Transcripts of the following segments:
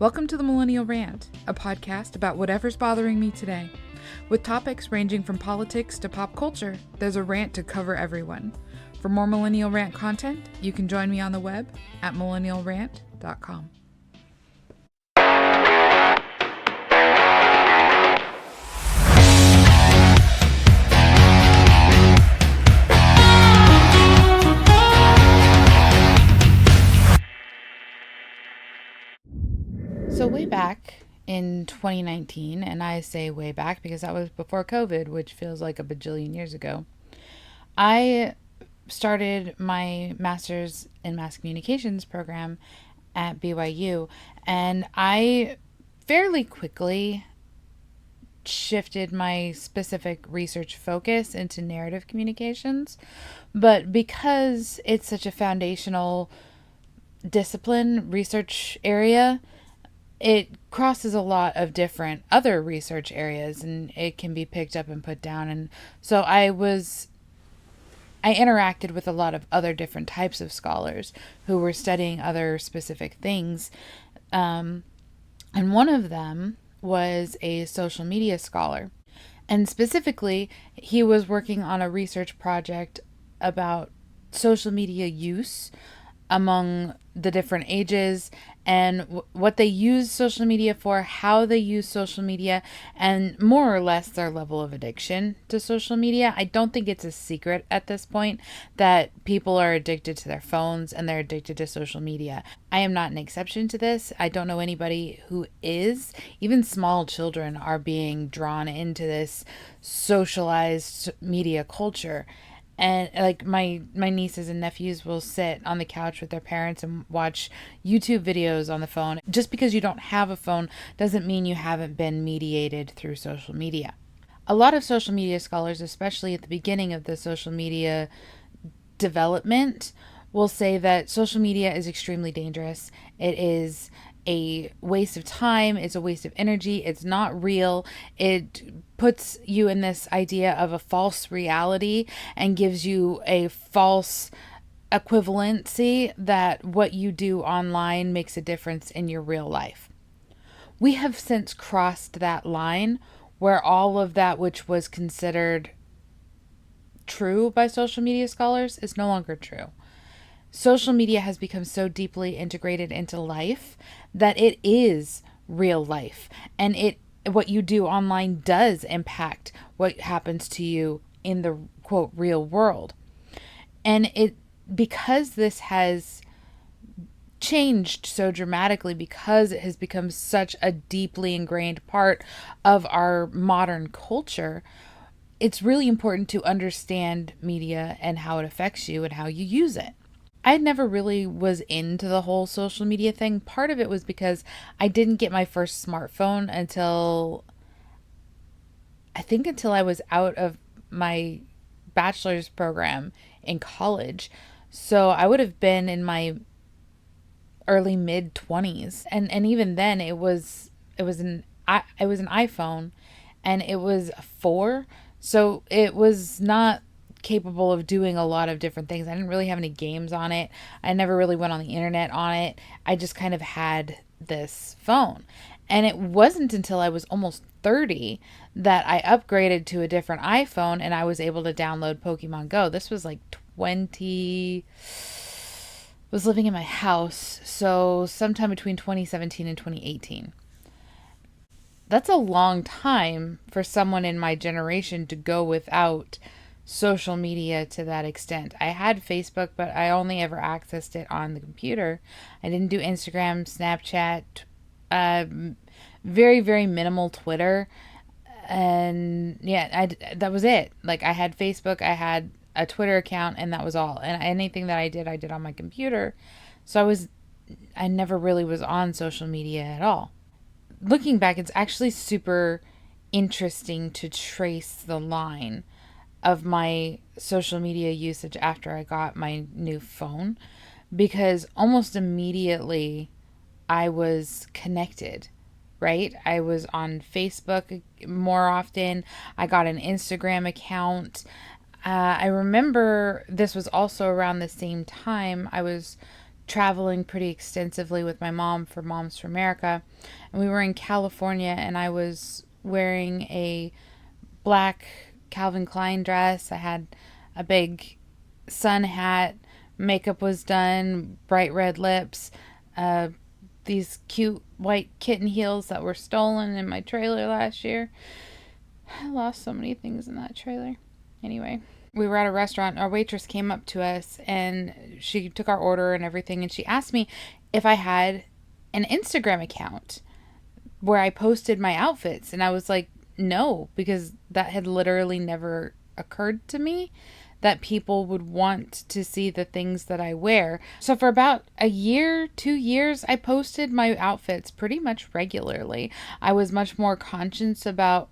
Welcome to the Millennial Rant, a podcast about whatever's bothering me today. With topics ranging from politics to pop culture, there's a rant to cover everyone. For more Millennial Rant content, you can join me on the web at millennialrant.com. So way back in 2019, and I say way back because that was before COVID, which feels like a bajillion years ago, I started my master's in mass communications program at BYU, and I fairly quickly shifted my specific research focus into narrative communications. But because it's such a foundational discipline research area, it crosses a lot of different other research areas and it can be picked up and put down. And so I interacted with a lot of other different types of scholars who were studying other specific things. And one of them was a social media scholar. And specifically, he was working on a research project about social media use among the different ages and what they use social media for, how they use social media, and more or less their level of addiction to social media. I don't think it's a secret at this point that people are addicted to their phones and they're addicted to social media. I am not an exception to this. I don't know anybody who is. Even small children are being drawn into this socialized media culture. And like my nieces and nephews will sit on the couch with their parents and watch YouTube videos on the phone. Just because you don't have a phone doesn't mean you haven't been mediated through social media. A lot of social media scholars, especially at the beginning of the social media development, will say that social media is extremely dangerous. It is a waste of time. It's a waste of energy. It's not real. It puts you in this idea of a false reality and gives you a false equivalency that what you do online makes a difference in your real life. We have since crossed that line where all of that which was considered true by social media scholars is no longer true. Social media has become so deeply integrated into life that it is real life, and what you do online does impact what happens to you in the quote real world. And because this has changed so dramatically, because it has become such a deeply ingrained part of our modern culture, it's really important to understand media and how it affects you and how you use it. I never really was into the whole social media thing. Part of it was because I didn't get my first smartphone until I was out of my bachelor's program in college. So I would have been in my early mid 20s. And even then it was an iPhone, and it was a 4. So it was not capable of doing a lot of different things. I didn't really have any games on it. I never really went on the internet on it. I just kind of had this phone. And it wasn't until I was almost 30 that I upgraded to a different iPhone and I was able to download Pokemon Go. This was like was living in my house, so sometime between 2017 and 2018. That's a long time for someone in my generation to go without social media to that extent. I had Facebook, but I only ever accessed it on the computer. I didn't do Instagram, Snapchat, very, very minimal Twitter. And yeah, that was it. Like I had Facebook, I had a Twitter account, and that was all. And anything that I did on my computer. So I never really was on social media at all. Looking back, it's actually super interesting to trace the line of my social media usage after I got my new phone, because almost immediately I was connected, right? I was on Facebook more often. I got an Instagram account. I remember this was also around the same time I was traveling pretty extensively with my mom for Moms for America. And we were in California, and I was wearing a black Calvin Klein dress. I had a big sun hat. Makeup was done, bright red lips, these cute white kitten heels that were stolen in my trailer last year. I lost so many things in that trailer. Anyway, we were at a restaurant. Our waitress came up to us and she took our order and everything. And she asked me if I had an Instagram account where I posted my outfits. And I was like, no, because that had literally never occurred to me that people would want to see the things that I wear. So for about a year, 2 years, I posted my outfits pretty much regularly. I was much more conscious about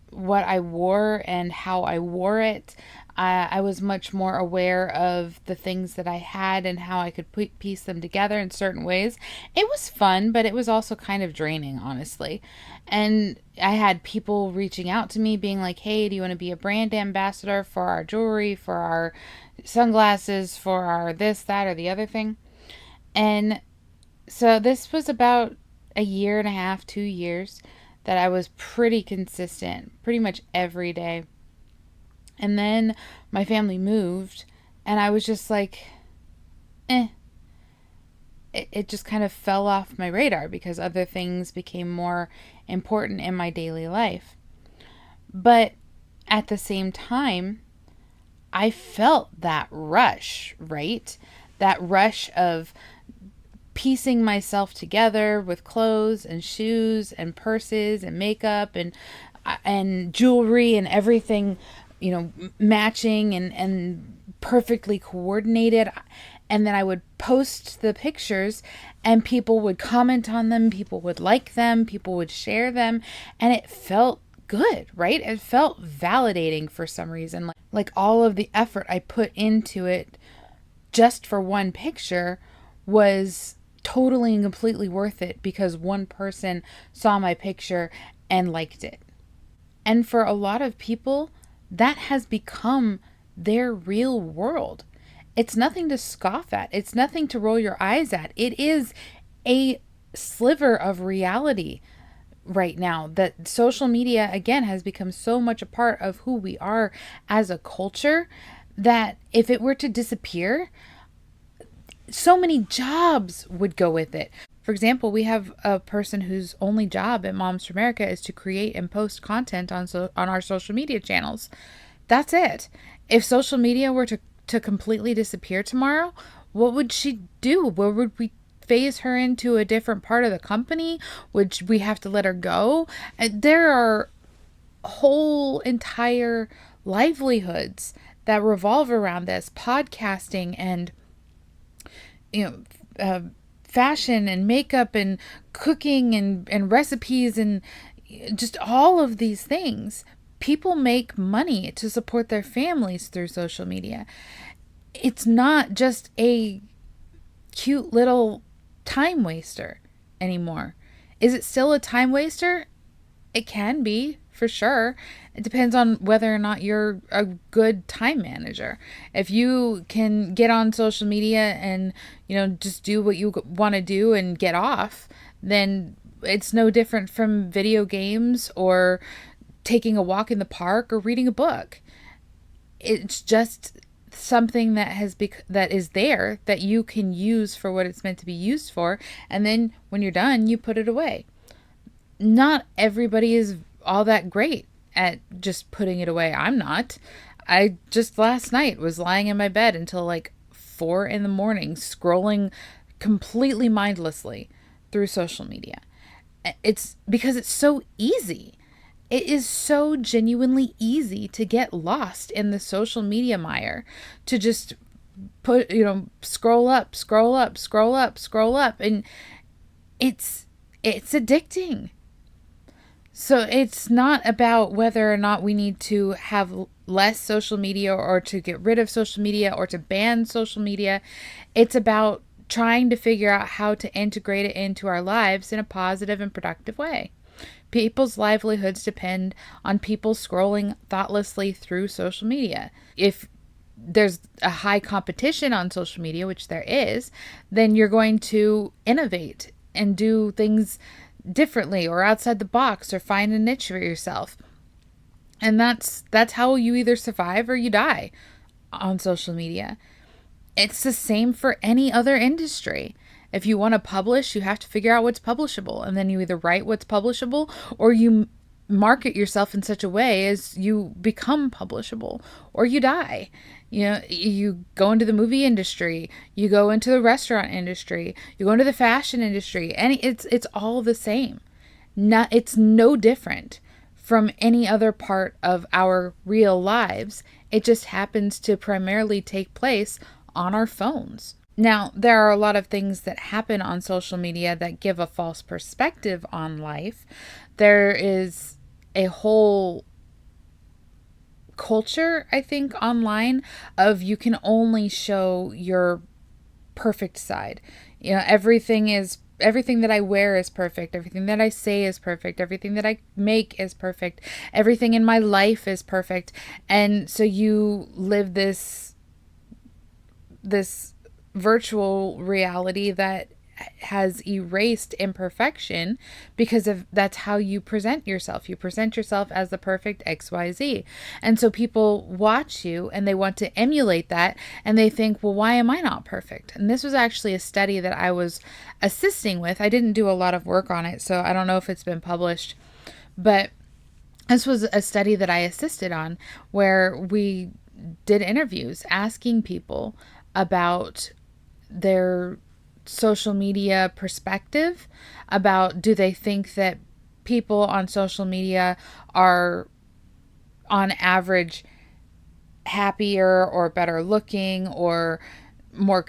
what I wore and how I wore it. I was much more aware of the things that I had and how I could piece them together in certain ways. It was fun, but it was also kind of draining, honestly. And I had people reaching out to me being like, hey, do you want to be a brand ambassador for our jewelry, for our sunglasses, for our this, that, or the other thing? And so this was about a year and a half, 2 years that I was pretty consistent, pretty much every day. And then my family moved, and I was just like, It just kind of fell off my radar because other things became more important in my daily life. But at the same time, I felt that rush, right? That rush of piecing myself together with clothes and shoes and purses and makeup and jewelry and everything, matching and perfectly coordinated. And then I would post the pictures and people would comment on them, people would like them, people would share them, and it felt good, right? It felt validating for some reason. Like all of the effort I put into it just for one picture was totally and completely worth it because one person saw my picture and liked it. And for a lot of people, that has become their real world. It's nothing to scoff at. It's nothing to roll your eyes at. It is a sliver of reality right now that social media, again, has become so much a part of who we are as a culture that if it were to disappear, so many jobs would go with it. For example, we have a person whose only job at Moms for America is to create and post content on our social media channels. That's it. If social media were to completely disappear tomorrow, what would she do? Where would we phase her into a different part of the company? Would we have to let her go? There are whole entire livelihoods that revolve around this, podcasting and fashion and makeup and cooking and recipes and just all of these things. People make money to support their families through social media. It's not just a cute little time waster anymore. Is it still a time waster? It can be, for sure. It depends on whether or not you're a good time manager. If you can get on social media and, just do what you want to do and get off, then it's no different from video games or taking a walk in the park or reading a book. It's just something that is there that you can use for what it's meant to be used for, and then when you're done, you put it away. Not everybody is all that great at just putting it away. I'm not. I just last night was lying in my bed until like 4 a.m, scrolling completely mindlessly through social media. It's because it's so easy. It is so genuinely easy to get lost in the social media mire, to just scroll up, and it's addicting. So it's not about whether or not we need to have less social media or to get rid of social media or to ban social media. It's about trying to figure out how to integrate it into our lives in a positive and productive way. People's livelihoods depend on people scrolling thoughtlessly through social media. If there's a high competition on social media, which there is, then you're going to innovate and do things differently or outside the box or find a niche for yourself. And that's how you either survive or you die on social media. It's the same for any other industry. If you want to publish, you have to figure out what's publishable, and then you either write what's publishable or you market yourself in such a way as you become publishable or you die. You go into the movie industry, you go into the restaurant industry, you go into the fashion industry, and it's all the same. It's no different from any other part of our real lives. It just happens to primarily take place on our phones. Now, there are a lot of things that happen on social media that give a false perspective on life. There is a whole culture, I think, online of you can only show your perfect side. Everything that I wear is perfect. Everything that I say is perfect. Everything that I make is perfect. Everything in my life is perfect. And so you live this virtual reality that has erased imperfection because that's how you present yourself. You present yourself as the perfect XYZ. And so people watch you and they want to emulate that, and they think, well, why am I not perfect? And this was actually a study that I was assisting with. I didn't do a lot of work on it, so I don't know if it's been published, but this was a study that I assisted on where we did interviews asking people about their social media perspective, about do they think that people on social media are on average happier or better looking or more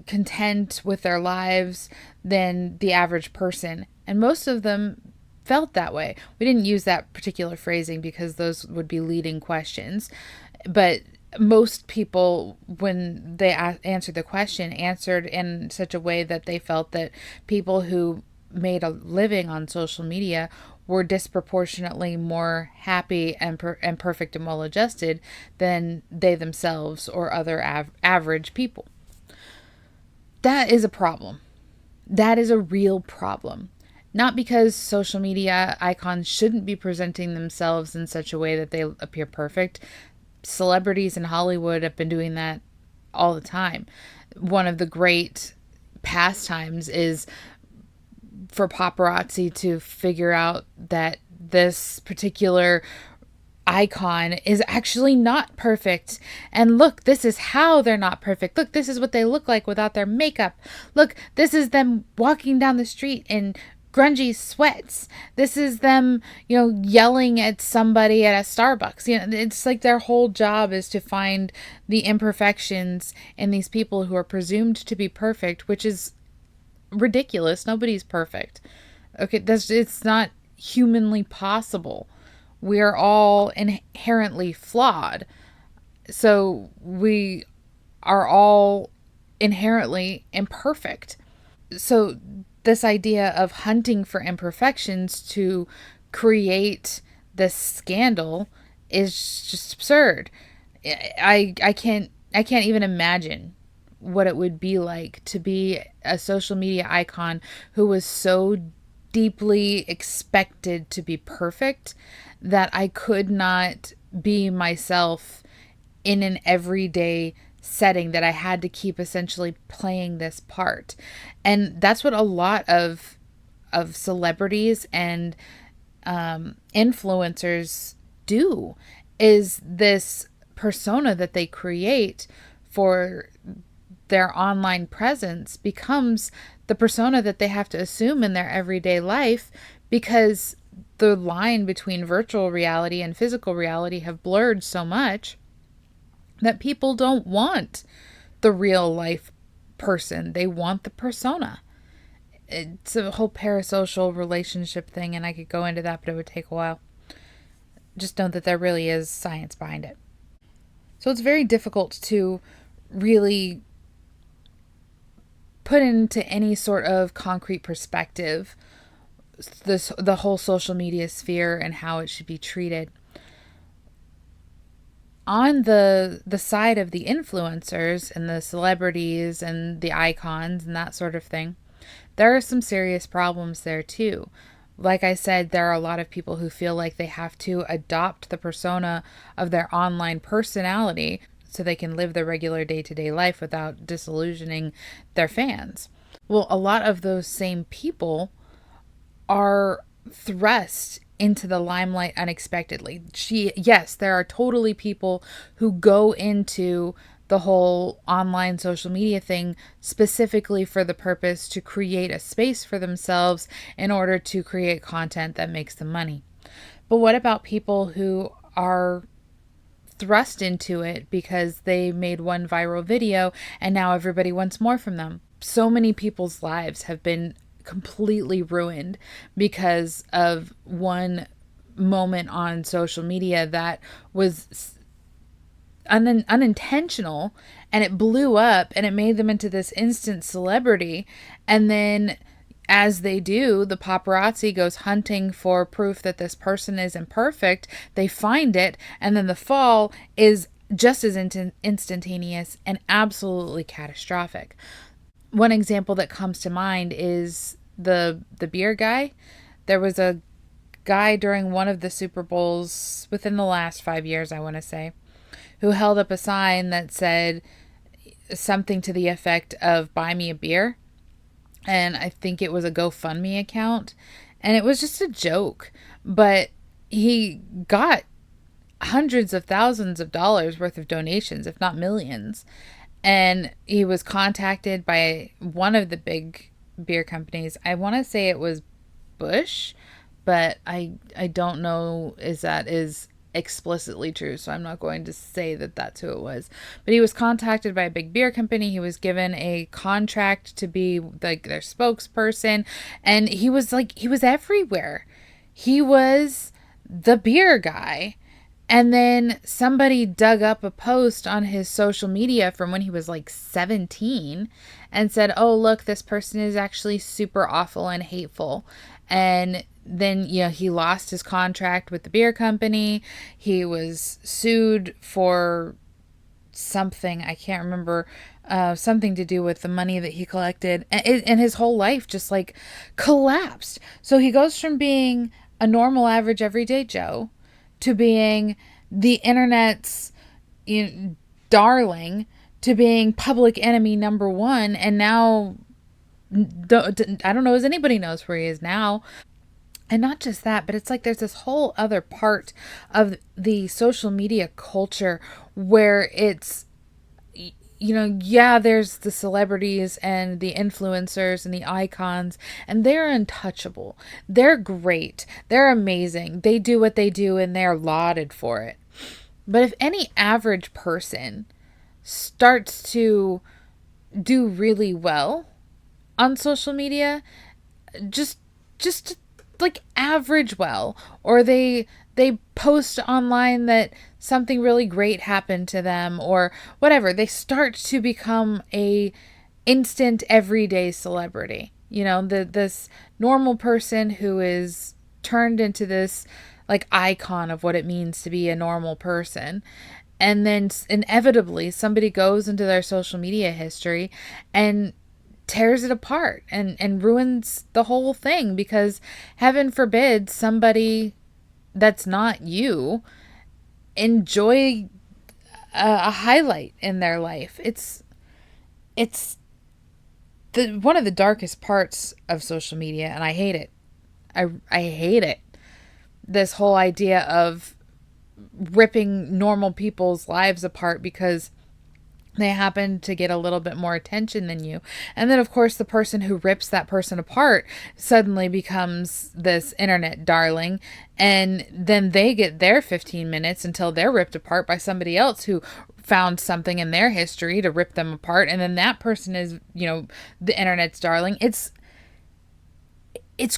content with their lives than the average person. And most of them felt that way. We didn't use that particular phrasing because those would be leading questions, but most people, when they answered the question, answered in such a way that they felt that people who made a living on social media were disproportionately more happy and perfect and well-adjusted than they themselves or other average people. That is a problem. That is a real problem. Not because social media icons shouldn't be presenting themselves in such a way that they appear perfect. Celebrities in Hollywood have been doing that all the time. One of the great pastimes is for paparazzi to figure out that this particular icon is actually not perfect. And look, this is how they're not perfect. Look, this is what they look like without their makeup. Look, this is them walking down the street in grungy sweats. This is them, yelling at somebody at a Starbucks. It's like their whole job is to find the imperfections in these people who are presumed to be perfect, which is ridiculous. Nobody's perfect. Okay, it's not humanly possible. We are all inherently flawed. So we are all inherently imperfect. So this idea of hunting for imperfections to create this scandal is just absurd. I can't even imagine what it would be like to be a social media icon who was so deeply expected to be perfect that I could not be myself in an everyday setting, that I had to keep essentially playing this part. And that's what a lot of celebrities and influencers do, is this persona that they create for their online presence becomes the persona that they have to assume in their everyday life, because the line between virtual reality and physical reality have blurred so much that people don't want the real life person. They want the persona. It's a whole parasocial relationship thing, and I could go into that, but it would take a while. Just know that there really is science behind it. So it's very difficult to really put into any sort of concrete perspective the whole social media sphere and how it should be treated. on the side of the influencers and the celebrities and the icons and that sort of thing, there are some serious problems there too. Like I said, there are a lot of people who feel like they have to adopt the persona of their online personality so they can live their regular day-to-day life without disillusioning their fans. Well, a lot of those same people are thrust into the limelight unexpectedly. Yes, there are totally people who go into the whole online social media thing specifically for the purpose to create a space for themselves in order to create content that makes them money. But what about people who are thrust into it because they made one viral video and now everybody wants more from them? So many people's lives have been completely ruined because of one moment on social media that was unintentional, and it blew up and it made them into this instant celebrity. And then, as they do, the paparazzi goes hunting for proof that this person is imperfect. They find it, and then the fall is just as instantaneous and absolutely catastrophic. One example that comes to mind is the beer guy. There was a guy during one of the Super Bowls within the last 5 years, I want to say, who held up a sign that said something to the effect of "buy me a beer." And I think it was a GoFundMe account. And it was just a joke. But he got hundreds of thousands of dollars worth of donations, if not millions. And he was contacted by one of the big beer companies. I want to say it was Bush, but I don't know if that is explicitly true, so I'm not going to say that that's who it was. But he was contacted by a big beer company. He was given a contract to be like their spokesperson, and he was everywhere. He was the beer guy. And then somebody dug up a post on his social media from when he was like 17 and said, "Oh, look, this person is actually super awful and hateful." And then, he lost his contract with the beer company. He was sued for something, I can't remember, something to do with the money that he collected. And his whole life just like collapsed. So he goes from being a normal, average, everyday Joe to being the internet's darling, to being public enemy number one. And now, I don't know as anybody knows where he is now. And not just that, but it's like there's this whole other part of the social media culture where it's, there's the celebrities and the influencers and the icons, and they're untouchable. They're great. They're amazing. They do what they do and they're lauded for it. But if any average person starts to do really well on social media, just like average well, or they post online that something really great happened to them or whatever, they start to become a instant everyday celebrity. This normal person who is turned into this like icon of what it means to be a normal person. And then inevitably somebody goes into their social media history and tears it apart and ruins the whole thing, because heaven forbid somebody that's not you enjoy a highlight in their life. It's one of the darkest parts of social media, and I hate it. I hate it. This whole idea of ripping normal people's lives apart because they happen to get a little bit more attention than you. And then, of course, the person who rips that person apart suddenly becomes this internet darling. And then they get their 15 minutes until they're ripped apart by somebody else who found something in their history to rip them apart. And then that person is, the internet's darling. It's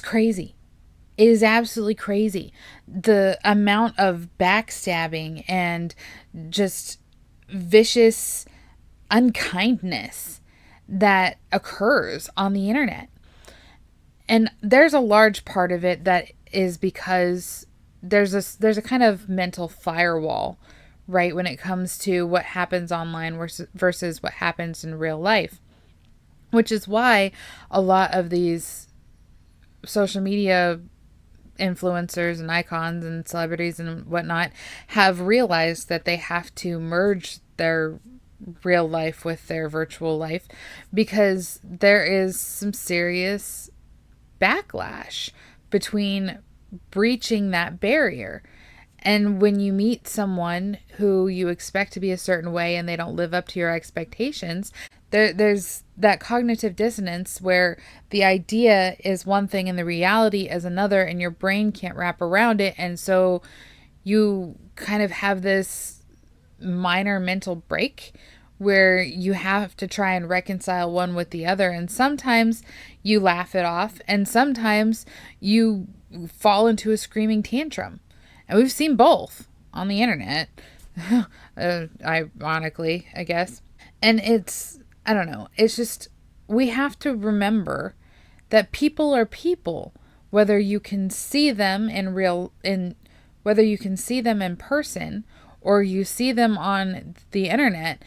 crazy. It is absolutely crazy. The amount of backstabbing and just vicious unkindness that occurs on the internet. And there's a large part of it that is because there's a kind of mental firewall right, when it comes to what happens online versus what happens in real life, which is why a lot of these social media influencers and icons and celebrities and whatnot have realized that they have to merge their real life with their virtual life, because there is some serious backlash between breaching that barrier. And when you meet someone who you expect to be a certain way and they don't live up to your expectations, there's that cognitive dissonance where the idea is one thing and the reality is another, and your brain can't wrap around it. And so you kind of have this minor mental break where you have to try and reconcile one with the other. And sometimes you laugh it off, and sometimes you fall into a screaming tantrum. And we've seen both on the internet, ironically, I guess. And I don't know, it's just, we have to remember that people are people, whether you can see them whether you can see them in person or you see them on the internet.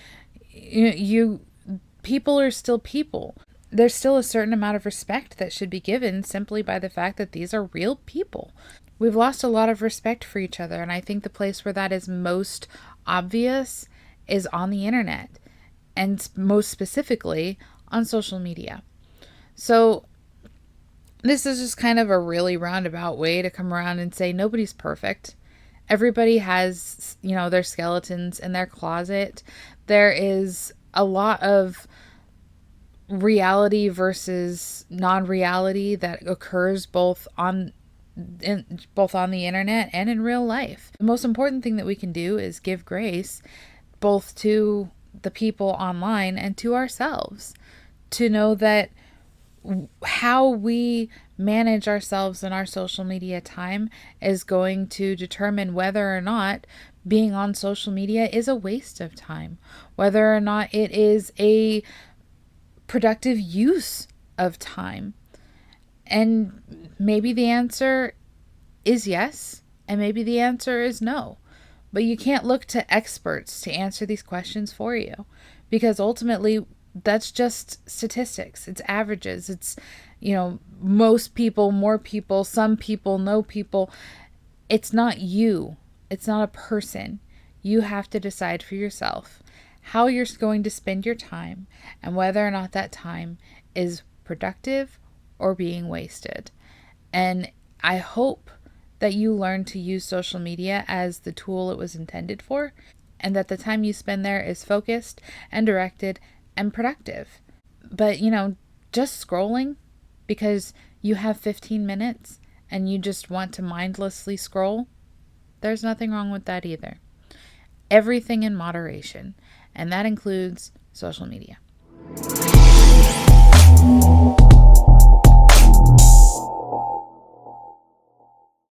People are still people. There's still a certain amount of respect that should be given simply by the fact that these are real people. We've lost a lot of respect for each other, and I think the place where that is most obvious is on the internet, and most specifically on social media. So this is just kind of a really roundabout way to come around and say nobody's perfect. Everybody has, their skeletons in their closet. There is a lot of reality versus non-reality that occurs both on the internet and in real life. The most important thing that we can do is give grace both to the people online and to ourselves, to know that how we manage ourselves and our social media time is going to determine whether or not being on social media is a waste of time, whether or not it is a productive use of time. And maybe the answer is yes, and maybe the answer is no. But you can't look to experts to answer these questions for you, because ultimately that's just statistics. It's averages. It's, most people, more people, some people, no people. It's not you. It's not a person. You have to decide for yourself how you're going to spend your time and whether or not that time is productive or being wasted. And I hope that you learn to use social media as the tool it was intended for, and that the time you spend there is focused and directed and productive. But, just scrolling because you have 15 minutes and you just want to mindlessly scroll, there's nothing wrong with that either. Everything in moderation, and that includes social media.